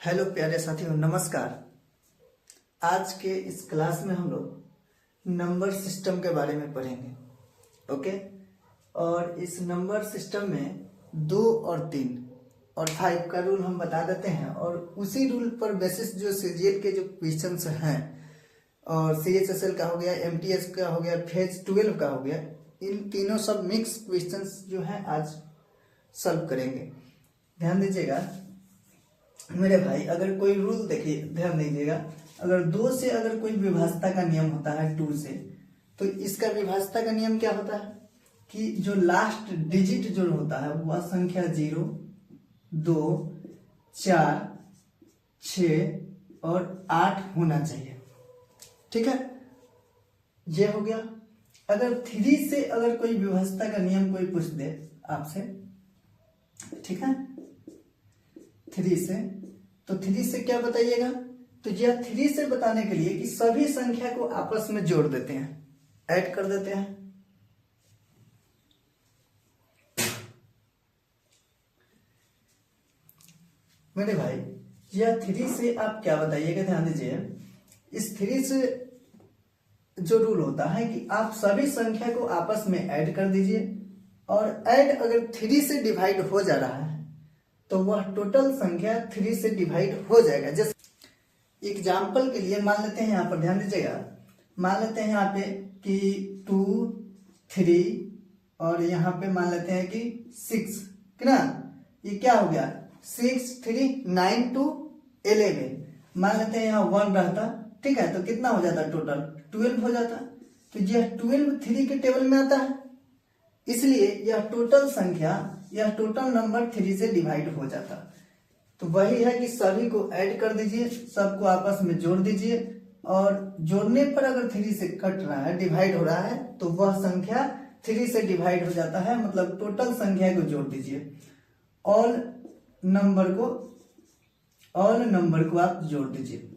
Hello प्यारे साथियों, नमस्कार। आज के इस क्लास में हम लोग नंबर सिस्टम के बारे में पढ़ेंगे। ओके, और इस नंबर सिस्टम में 2 और 3 और 5 का रूल हम बता देते हैं, और उसी रूल पर बेसिस जो सीजीएल के जो क्वेश्चंस हैं और सीएचएसएल का हो गया, एमटीएस का हो गया, फेज 12 का हो गया, इन तीनों सब मिक्स क्वेश्चंस जो हैं आज सॉल्व करेंगे। ध्यान दीजिएगा मेरे भाई, अगर कोई रूल देखिए, ध्यान दीजिएगा, अगर 2 से अगर कोई विभाजता का नियम होता है 2 से, तो इसका विभाजता का नियम क्या होता है कि जो लास्ट डिजिट जो होता है वह संख्या 0, 2, 4, 6 और 8 होना चाहिए। ठीक है, ये हो गया। अगर 3 से अगर कोई विभाजता का नियम कोई पूछ दे आपसे, ठीक है, 3 से, तो 3 से क्या बताइएगा? तो यह 3 से बताने के लिए कि सभी संख्या को आपस में जोड़ देते हैं, ऐड कर देते हैं। मेरे भाई, यह 3 से आप क्या बताइएगा? ध्यान दीजिए, इस 3 से जो रूल होता है कि आप सभी संख्या को आपस में ऐड कर दीजिए, और ऐड अगर 3 से डिवाइड हो जा रहा है तो वह टोटल संख्या 3 से डिवाइड हो जाएगा। जैसे एग्जाम्पल के लिए मान लेते हैं, यहाँ पर ध्यान दीजिएगा, मान लेते हैं यहाँ पे कि 2, 3 और यहाँ पे मान लेते हैं कि 6, ना, ये क्या हो गया? 6, 3, 9 to 11। मान लेते हैं यहाँ 1 रहता, ठीक है, तो कितना हो जाता? टोटल 12 हो जाता। तो यह 12 3 के टेबल में आता है, इसलिए यह टोटल संख्या, यह टोटल नंबर 3 से डिवाइड हो जाता। तो वही है कि सभी को ऐड कर दीजिए, सबको आपस में जोड़ दीजिए, और जोड़ने पर अगर 3 से कट रहा है, डिवाइड हो रहा है, तो वह संख्या 3 से डिवाइड हो जाता है, मतलब टोटल संख्या को जोड़ दीजिए। ऑल नंबर को आप जोड़ दीजिए,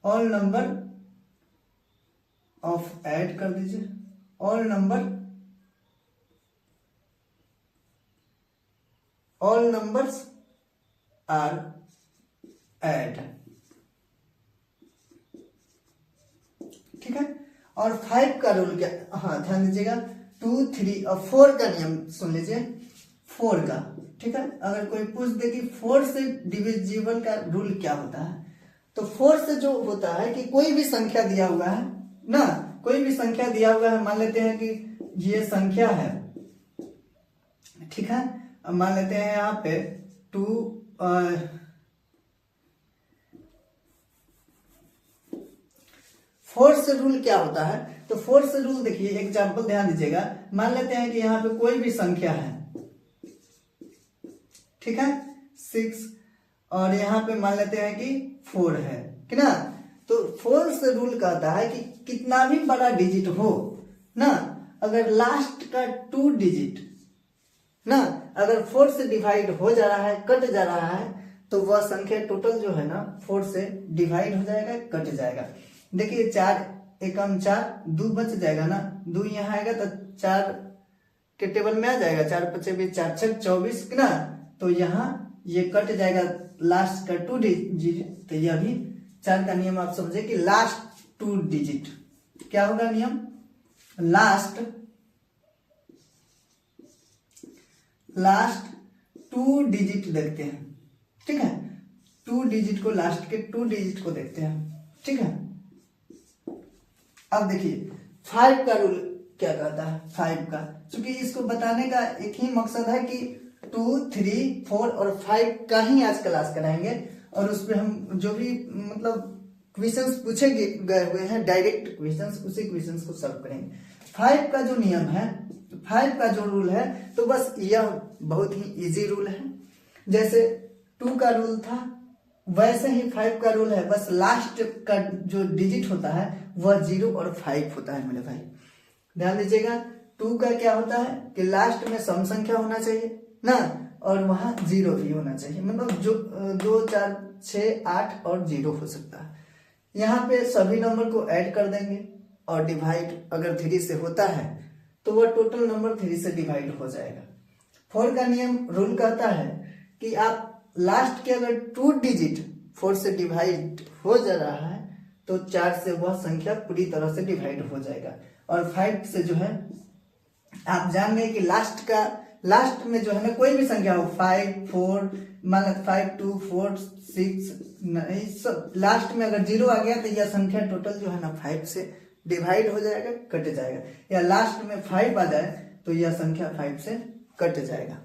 ऑल नंबर ऑफ ऐड कर दीजिए, ऑल नंबर्स आर ऐड। ठीक है, और 5 का रूल क्या? हाँ, ध्यान दीजिएगा, 2, 3 और 4 का नियम सुन लीजिए, 4 का। ठीक है, अगर कोई पूछ दे कि 4 से डिविजिबल का रूल क्या होता है, तो 4 से जो होता है कि कोई भी संख्या दिया हुआ है ना, कोई भी संख्या दिया हुआ है, मान लेते हैं कि ये संख्या है, ठीक है, अब मान लेते हैं यहाँ पे 2, 4 से रूल क्या होता है? तो 4 से रूल देखिए, एग्जाम्पल ध्यान दीजिएगा, मान लेते हैं कि यहाँ पे कोई भी संख्या है, ठीक है, 6, और यहाँ पे मान लेते हैं कि 4 है, कि ना, तो 4 से रूल कहता है कि कितना भी बड़ा डिजिट हो ना, अगर लास्ट का 2 डिजिट ना, अगर 4 से डिवाइड हो जा रहा है, कट जा रहा है, तो वह संख्या टोटल जो है ना 4 से डिवाइड हो जाएगा, कट जाएगा। देखिए 4 एकम 4, 2 बच जाएगा ना, 2 यहाँ आएगा तो 4 के टेबल में आ जाएगा, 4 × 5 = 4, 6 = 24, ना, तो यहाँ ये कट जाएगा लास्ट का 2 डिजिट। तो यह भी 4 का नियम आप समझे कि लास्ट 2 डिजिट क्या होगा? नियम लास्ट 2 डिजिट देखते हैं, ठीक है, 2 डिजिट को, लास्ट के 2 डिजिट को देखते हैं, ठीक है। अब देखिए 5 का रूल क्या कहता है? 5 का, क्योंकि इसको बताने का एक ही मकसद है कि 2, 3, 4 और 5 का ही आज क्लास कराएंगे, और उसमें हम जो भी मतलब क्वेश्चंस पूछे गए हुए हैं, डायरेक्ट क्वेश्चंस, उसी क्वेश्चंस को सॉल्व करेंगे। 5 का जो नियम है, 5 का जो रूल है, तो बस यह बहुत ही इजी रूल है। जैसे 2 का रूल था, वैसे ही 5 का रूल है, बस लास्ट का जो डिजिट होता है वह 0 और 5 होता है मेरे भाई। ध्यान दीजिएगा, 2 का क्या होता है कि लास्ट में सम संख्या होना चाहिए ना, और वहां 0 भी होना चाहिए, मतलब जो 2, 4, 6, 8 और 0 हो सकता है। यहाँ पे सभी नंबर को ऐड कर देंगे, और डिवाइड अगर 3 से होता है तो वह टोटल नंबर 3 से डिवाइड हो जाएगा। 4 का नियम रूल कहता है कि आप लास्ट के अगर 2 डिजिट 4 से डिवाइड हो जा रहा है तो 4 से वह संख्या पूरी तरह से डिवाइड हो जाएगा। और 5 से जो है आप जान गए कि लास्ट में जो है ना कोई भी संख्या हो 5 4 मान 5 2 4 6 सब लास्ट में अगर 0 आ गया तो यह संख्या टोटल जो है ना 5 से डिवाइड हो जाएगा, कट जाएगा। या लास्ट में 5 आ जाए तो यह संख्या 5 से कट जाएगा।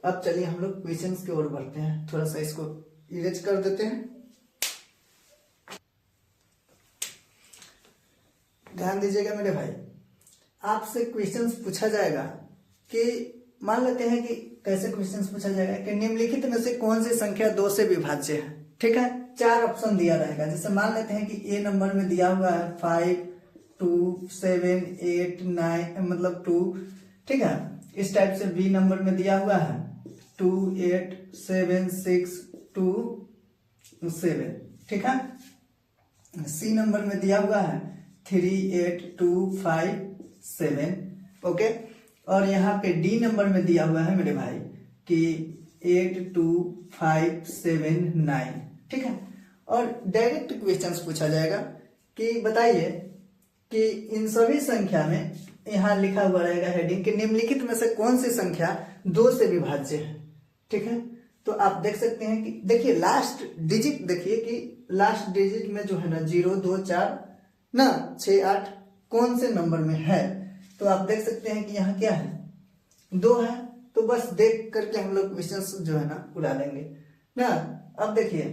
अब चलिए हम लोग क्वेश्चंस की ओर बढ़ते हैं। थोड़ा सा इसको इरेज कर देते हैं। ध्यान दीजिएगा मेरे भाई, आपसे क्वेश्चंस पूछा जाएगा कि मान लेते हैं कि कैसे क्वेश्चंस पूछा जाएगा कि निम्नलिखित में से कौन सी संख्या 2 से विभाज्य है। ठीक है, 4 ऑप्शन दिया रहेगा। जैसे मान लेते हैं कि ए नंबर में दिया हुआ है 5 2 7 8 9 मतलब 2। ठीक है, इस टाइप से बी नंबर में दिया हुआ है 2 8 7 6 2 7। ठीक है, सी नंबर में दिया हुआ है 3 8 2 5 7। ओके, और यहाँ पे डी नंबर में दिया हुआ है मेरे भाई कि 8 2 5 7 9। ठीक है, और डायरेक्ट क्वेश्चंस पूछा जाएगा कि बताइए कि इन सभी संख्या में यहाँ लिखा हुआ रहेगा हेडिंग कि निम्नलिखित में से कौन सी संख्या 2 से विभाज्य है। ठीक है, तो आप देख सकते हैं कि देखिए लास्ट डिजिट, देखिए कि लास्ट डिजिट में जो है ना 0 2 4 ना 6 8 कौन से नंबर में है। तो आप देख सकते हैं कि यहाँ क्या है 2 है। तो बस देख करके हम लोग क्वेश्चन जो है ना उड़ा देंगे ना। अब देखिए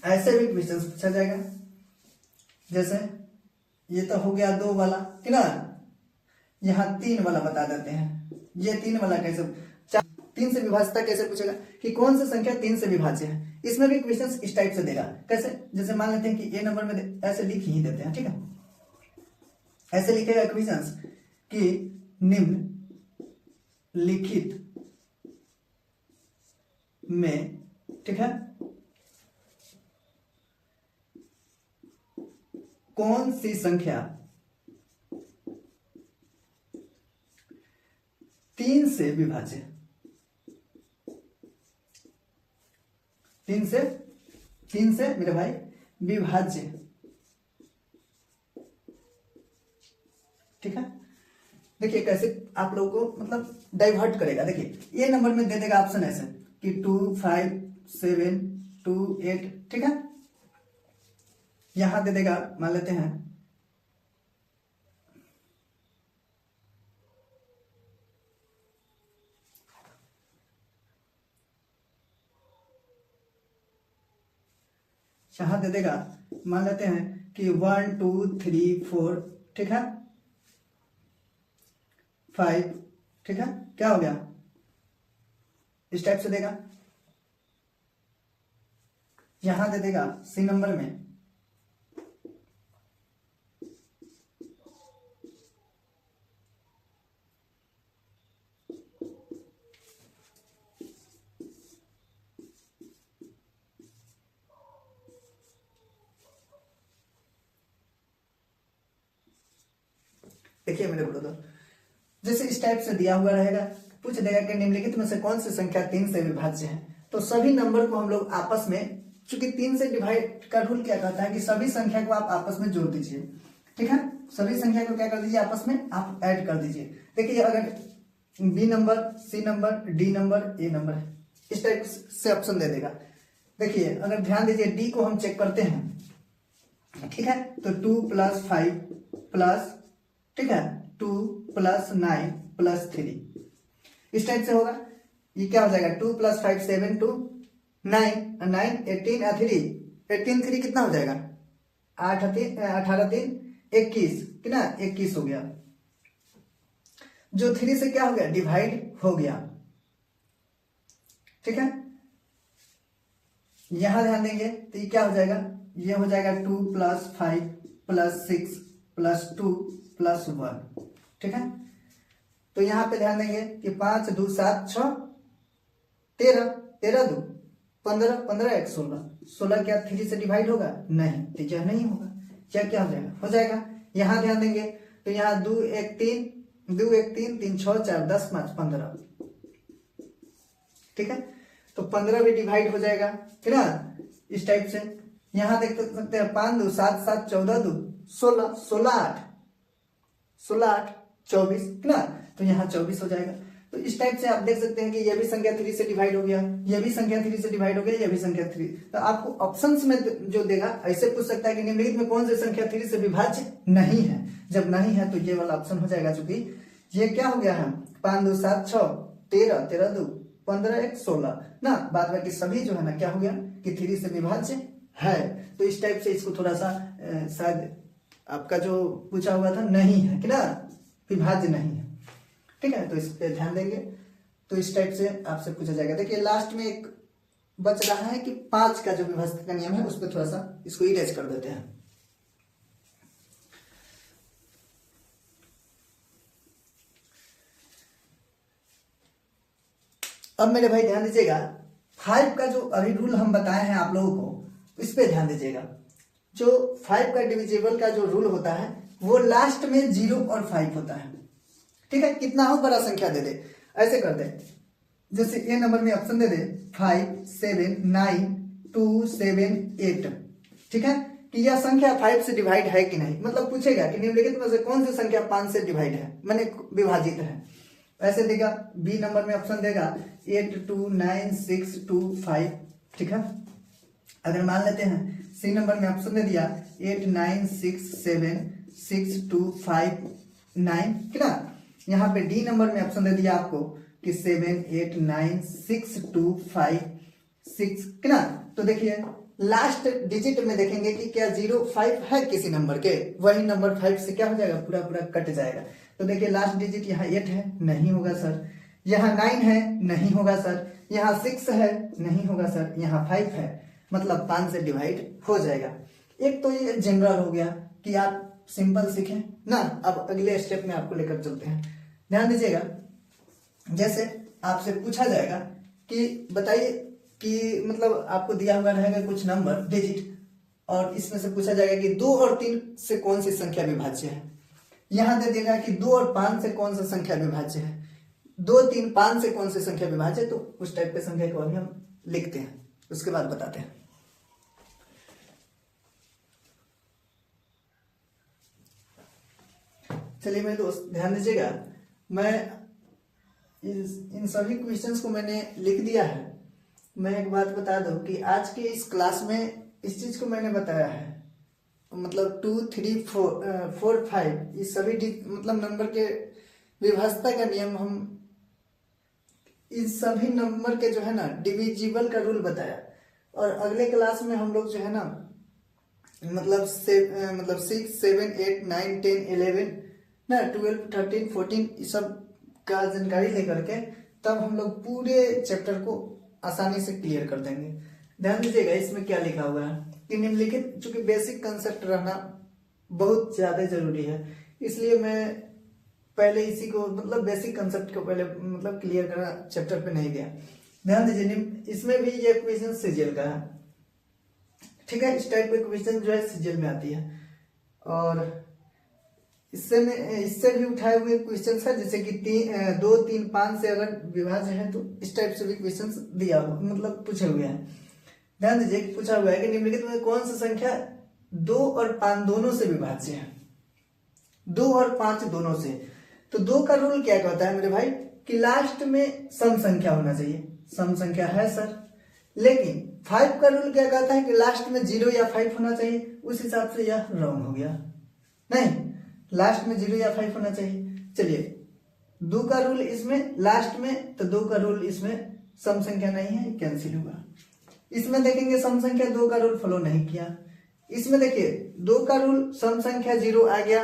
ऐसे भी क्वेश्चन पूछा जाएगा। जैसे ये तो हो गया 2 वाला कि ना, यहाँ 3 वाला बता देते हैं। ये 3 वाला कैसे 3 से विभाज्यता कैसे पूछेगा कि कौन सी संख्या 3 से विभाज्य है। इसमें भी क्वेश्चन इस टाइप से देगा। कैसे, जैसे मान लेते हैं कि ए नंबर में ऐसे लिख ही देते हैं। ठीक है, ऐसे लिखेगा क्वेश्चंस कि निम्न लिखित में, ठीक है, कौन सी संख्या 3 से विभाज्य, 3 से मेरे भाई विभाज्य। ठीक है, देखिए कैसे आप लोगों को मतलब डाइवर्ट करेगा। देखिए ए नंबर में दे देगा ऑप्शन ऐसे कि 2 5 7 2 8। ठीक है, यहां दे देगा मान लेते हैं यहां दे देगा मान लेते हैं कि 1 2 3 4। ठीक है, 5। ठीक है, क्या हो गया इस टाइप से देगा। यहां दे देगा सी नंबर में देखिए मेरे ब्रदर, जैसे इस टाइप से दिया हुआ रहेगा, पूछ देगा कि निम्नलिखित में से कौन सी संख्या 3 से विभाज्य है। तो सभी नंबर को हम लोग आपस में, चूंकि 3 से डिवाइड का रूल क्या कहता है कि सभी संख्या को आप आपस में जोड़ दीजिए। ठीक है, सभी संख्या को क्या कर दीजिए आपस में आप ऐड कर दीजिए। देखिए अगर B number C number D number A number है, इस टाइप से ऑप्शन दे देगा। देखिए अगर ध्यान दीजिए डी को हम चेक करते हैं। ठीक है, तो 2 + 5 प्लस, ठीक है, 2 + 9 + 3 इस टाइप से होगा। ये क्या हो जाएगा 2 + 5 7 2 9 9 18 3 3 कितना हो जाएगा 8 18 3 21 कितना 21 हो गया। जो 3 से क्या हो गया डिवाइड हो गया। ठीक है, यहां ध्यान देंगे तो ये क्या हो जाएगा, ये हो जाएगा 2 + 5 + 6 + 2 + 1। ठीक है, तो यहां पे ध्यान देंगे कि 5 2 7 6 13 13 2 15 15 1 16 16 क्या 3 से डिवाइड होगा नहीं, तो क्या नहीं होगा, क्या हो जाएगा हो जाएगा। यहां ध्यान देंगे तो यहाँ 2 1 3 2 1 3 3 6 4 10 5 15। ठीक है, तो 15 भी डिवाइड हो जाएगा, है ना, इस टाइप से। यहाँ देख सकते हैं 5 2 7 7 14 2 16 16 8 16 8 24, है ना, तो यहाँ 24 हो जाएगा। तो इस टाइप से आप देख सकते हैं कि यह भी संख्या 3 से डिवाइड हो गया, यह भी संख्या 3 से डिवाइड हो गया, यह भी संख्या 3। तो आपको ऑप्शंस में जो देगा ऐसे पूछ सकता है कि निम्नलिखित में कौन सी संख्या 3 से विभाज्य नहीं है। जब नहीं है तो ये वाला ऑप्शन हो जाएगा, चूंकि ये क्या हो गया है 5 2 7 6 13 13 2 15 1 16 ना, बाद बाकी सभी जो है ना क्या हो गया कि 3 से विभाज्य है। तो इस टाइप से इसको थोड़ा सा शायद आपका जो पूछा हुआ था नहीं है कि ना, विभाज्य नहीं है, ठीक है, तो इस पे ध्यान देंगे। तो इस टाइप से आपसे पूछा जाएगा। देखिए लास्ट में एक बच रहा है कि 5 का जो विभक्त का नियम है उस पर थोड़ा सा इसको इरेज कर देते हैं। अब मेरे भाई ध्यान दीजिएगा, 5 का जो अभी रूल हम बताए हैं आप लोगों को, इस पे ध्यान दीजिएगा। जो 5 का डिविजिबल का जो रूल होता है वो लास्ट में 0 और 5 होता है, ठीक है, कितना हो बड़ा संख्या दे दे, ऐसे कर दे, जैसे ए नंबर में ऑप्शन दे दे 5 7 9 2 7 8, ठीक है, कि यह संख्या 5 से डिवाइड है कि नहीं, मतलब पूछेगा कि निम्नलिखित में से कौन सी संख्या 5 से डिवाइड है, माने विभाजित है। ऐसे देगा। बी नंबर में ऑप्शन देगा 8 2 9 6 2 5, ठीक है। अगर मान लेते हैं सी नंबर में ऑप्शन दे दिया 8 9 6 7 6 2 5 9, ठीक है। यहाँ पे डी नंबर में ऑप्शन दे दिया आपको कि 7 8 9 6 2 5 6, है ना। तो देखिए लास्ट डिजिट में देखेंगे कि क्या 0 5 है किसी नंबर के, वही नंबर 5 से क्या हो जाएगा, पूरा पूरा कट जाएगा। तो देखिए लास्ट डिजिट यहाँ 8 है, नहीं होगा सर। यहाँ 9 है, नहीं होगा सर। यहाँ 6 है, नहीं होगा सर। यहाँ 5 है, मतलब 5 से डिवाइड हो जाएगा। एक तो ये जनरल हो गया कि आप सिंपल सीखें ना। अब अगले स्टेप में आपको लेकर चलते हैं। ध्यान दीजिएगा, जैसे आपसे पूछा जाएगा कि बताइए कि मतलब आपको दिया हुआ रहेगा कुछ नंबर डिजिट, और इसमें से पूछा जाएगा कि 2 और 3 से कौन सी संख्या विभाज्य है। यहां दे देगा कि 2 और 5 से कौन सा संख्या विभाज्य है, 2 3 5 से कौन सी संख्या विभाज्य है। तो उस टाइप के संख्या को अभी हम लिखते हैं, उसके बाद बताते हैं। चलिए मेरे दोस्त ध्यान दीजिएगा, मैं इन सभी क्वेश्चंस को मैंने लिख दिया है। मैं एक बात बता दूं कि आज के इस क्लास में इस चीज को मैंने बताया है, मतलब 2 3 4 5 ये सभी मतलब नंबर के विभाज्यता का नियम हम इस सभी नंबर के जो है ना डिविजिबल का रूल बताया। और अगले क्लास में हम लोग जो है ना मतलब 6 7 8 9 10 11 ना 12 13 14 इस सब का जानकारी लेकर के तब हम लोग पूरे चैप्टर को आसानी से क्लियर कर देंगे। ध्यान दीजिएगा इसमें क्या लिखा हुआ है कि निम्नलिखित, चूंकि बेसिक कंसेप्ट रहना बहुत ज्यादा जरूरी है, इसलिए मैं पहले इसी को मतलब बेसिक कंसेप्ट को पहले मतलब क्लियर करना चैप्टर पे नहीं गया। ध्यान दीजिए, इसमें भी ये क्वेश्चन सीजीएल का है, ठीक है। इस टाइप के क्वेश्चन जो है सीजीएल में आती है, और इससे भी उठाए हुए क्वेश्चन है, जैसे कि 2 3 5 से अगर विभाज्य है तो इस टाइप से भी क्वेश्चन दिया हुआ मतलब पूछे हुए हैं। ध्यान दीजिए पूछा हुआ है कि निम्नलिखित में कौन सी संख्या 2 और 5 दोनों से विभाज्य है, 2 और 5 दोनों से। तो 2 का रूल क्या कहता है मेरे भाई कि लास्ट में सम संख्या होना चाहिए, सम संख्या है सर। लेकिन 5 का रूल क्या कहता है कि लास्ट में 0 या 5 होना चाहिए, उस हिसाब से यह रॉन्ग हो गया, नहीं लास्ट में 0 या 5 होना चाहिए। चलिए 2 का रूल इसमें लास्ट में, तो 2 का रूल इसमें सम संख्या नहीं है, कैंसिल हुआ। इसमें देखेंगे सम संख्या 2 का रूल फॉलो नहीं किया। इसमें देखिए 2 का रूल सम संख्या 0 आ गया,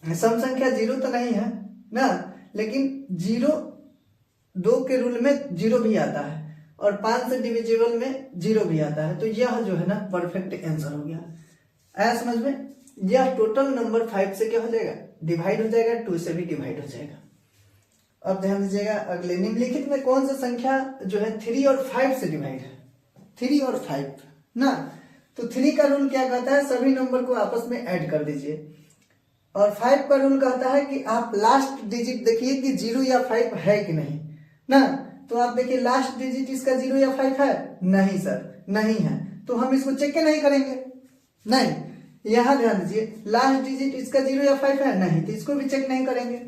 सम संख्या 0 तो नहीं है ना, लेकिन 0 2 के रूल में 0 भी आता है और 5 से डिविजिबल में 0 भी आता है। तो यह जो है ना परफेक्ट आंसर हो गया। आया समझ में? यह टोटल नंबर 5 से क्या हो जाएगा, डिवाइड हो जाएगा, 2 से भी डिवाइड हो जाएगा। अब ध्यान दीजिएगा अगले, निम्नलिखित में कौन सा संख्या जो है 3 और 5 से डिवाइड है, 3 और 5 ना। तो 3 का रूल क्या कहता है, सभी नंबर को आपस में ऐड कर दीजिए, और 5 का रूल कहता है कि आप लास्ट डिजिट देखिए कि 0 या 5 है कि नहीं ना। तो आप देखिए लास्ट डिजिट इसका 0 या 5 है, नहीं सर नहीं है, तो हम इसको चेक के नहीं करेंगे, नहीं। यहां ध्यान दीजिए लास्ट डिजिट इसका 0 या 5 है, नहीं, तो इसको भी चेक नहीं करेंगे।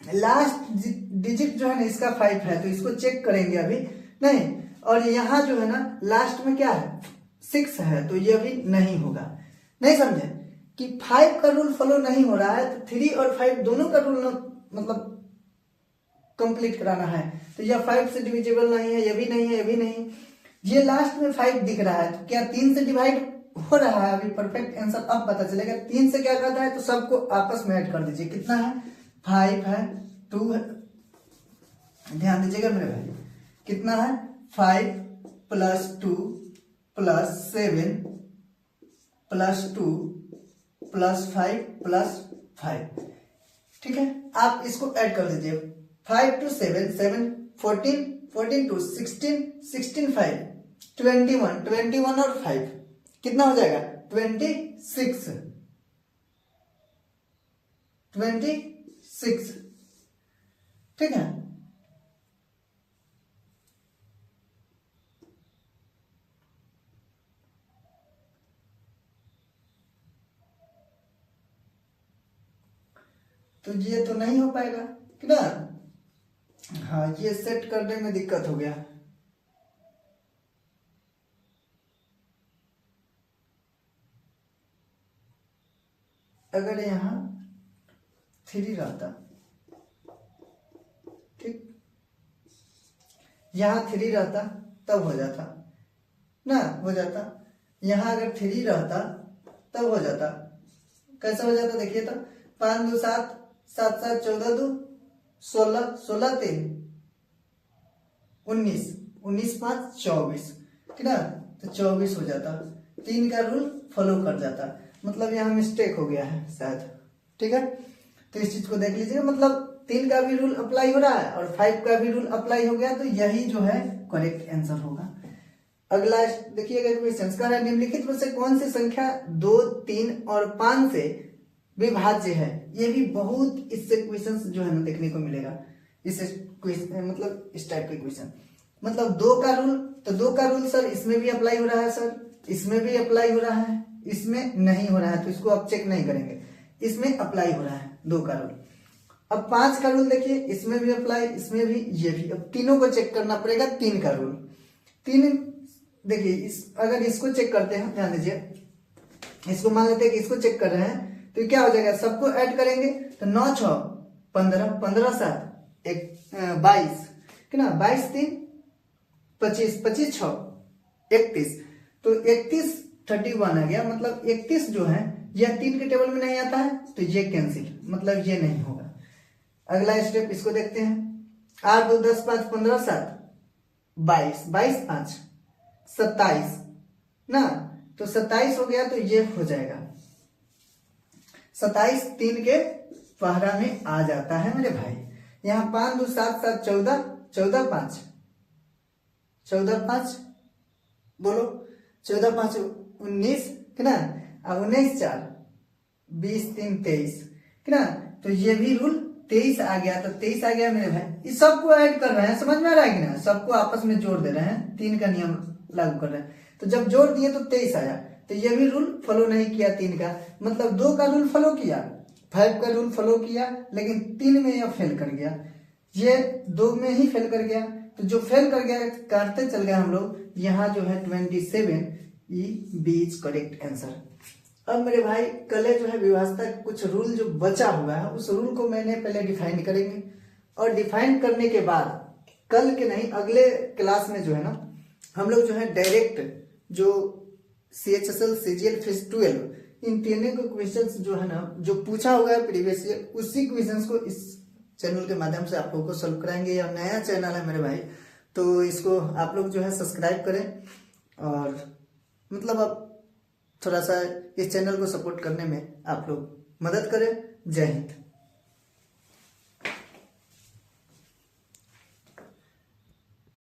लास्ट डिजिट जो है ना इसका 5 है, तो इसको चेक करेंगे अभी नहीं। और यहाँ जो है ना लास्ट में क्या है 6 है, तो ये भी नहीं होगा। नहीं समझे कि 5 का रूल फॉलो नहीं हो रहा है, तो 3 और 5 दोनों का रूल मतलब कंप्लीट कराना है। तो यह 5 से डिविजिबल नहीं है, ये भी नहीं है, ये भी नहीं। ये लास्ट में 5 दिख रहा है, तो क्या 3 से डिवाइड हो रहा है? अभी परफेक्ट आंसर अब पता चलेगा। 3 से क्या करता है, तो सबको आपस में ऐड कर दीजिए। कितना है 5 है, 2 है, ध्यान दीजिएगा मेरे भाई, कितना है 5 plus 2 plus 7 plus 2 plus 5 plus 5, ठीक है। आप इसको ऐड कर दीजिए। 5 to 7 7 14 14 to 16 16 5 21 21 और 5 कितना हो जाएगा 26 26, ठीक है। तो ये तो नहीं हो पाएगा कि ना, हाँ ये सेट करने में दिक्कत हो गया। अगर यहाँ 3 रहता, ठीक, यहाँ 3 रहता तब हो जाता ना, हो जाता। यहाँ अगर 3 रहता तब हो जाता। कैसे हो जाता देखिए तो 5 2 7 7 7 14 2 16 16 3 19 19 5 24, ठीक है, तो 24 हो जाता। 3 का रूल फॉलो कर जाता, मतलब यहाँ मिस्टेक हो गया है शायद, ठीक है। तो इस चीज को देख लीजिएगा, मतलब 3 का भी रूल अप्लाई हो रहा है और 5 का भी रूल अप्लाई हो गया, तो यही जो है करेक्ट आंसर होगा। अगला देखिएगा क्वेश्चन का है, निम्नलिखित में से कौन सी संख्या 2 3 और 5 से विभाज्य है? ये भी बहुत इससे क्वेश्चन जो है ना देखने को मिलेगा, इससे मतलब इस टाइप के क्वेश्चन, मतलब 2 का रूल, तो 2 का रूल सर इसमें भी अप्लाई हो रहा है, सर इसमें भी अप्लाई हो रहा है, इसमें नहीं हो रहा है, तो इसको आप चेक नहीं करेंगे। इसमें अप्लाई हो रहा है 2 का रूल। अब 5 का रूल देखिए, इसमें भी अप्लाई, इसमें भी, ये भी। अब तीनों को चेक करना पड़ेगा। 3 का रूल, 3 देखिए अगर इसको चेक करते हैं, ध्यान दीजिए, इसको मान लेते हैं कि इसको चेक कर रहे हैं, तो क्या हो जाएगा, सबको ऐड करेंगे तो 9 6 15 15 7 22, ठीक ना, 22 3 25 25 6 31, तो 31 31 आ गया। मतलब 31 जो है यह 3 के टेबल में नहीं आता है, तो ये कैंसिल, मतलब ये नहीं होगा। अगला स्टेप इसको देखते हैं, 8 2 10 5 15 7 22 22 5 27 ना, तो 27 हो गया, तो ये हो जाएगा 27 3 के पहरा में आ जाता है मेरे भाई। यहाँ 5 2 7 7 14 14 5 14 5 बोलो, 14 5 19, ठीक ना, 19 4 20 3 23, ठीक ना, तो ये भी रूल 23 आ गया, तो 23 आ गया मेरे भाई। इस सबको ऐड कर रहे हैं, समझ में आ रहा है कि ना, सबको आपस में जोड़ दे रहे हैं, 3 का नियम लागू कर रहे हैं, तो जब जोड़ दिए तो 23 आया। तो ये भी रूल फॉलो नहीं किया 3 का, मतलब 2 का रूल फॉलो किया, 5 का रूल फॉलो किया, लेकिन 3 में यह फेल कर गया, ये 2 में ही फेल कर गया। तो जो फेल कर गया काटते चल गए हम लोग, यहाँ जो है 27 बी इज करेक्ट आंसर। अब मेरे भाई कल जो है विभाजता कुछ रूल जो बचा हुआ है, उस रूल को मैंने पहले डिफाइन करेंगे, और डिफाइन करने के बाद कल के नहीं अगले क्लास में जो है ना हम लोग जो है डायरेक्ट जो CHSL CGL फेज 12 इन तीनों के क्वेश्चंस जो है ना जो पूछा हुआ है प्रीवियस ईयर, उसी क्वेश्चंस को इस चैनल के माध्यम से आप लोगों को सॉल्व कराएंगे। या नया चैनल है मेरे भाई, तो इसको आप लोग जो है सब्सक्राइब करें, और मतलब आप थोड़ा सा इस चैनल को सपोर्ट करने में आप लोग मदद करें। जय हिंद।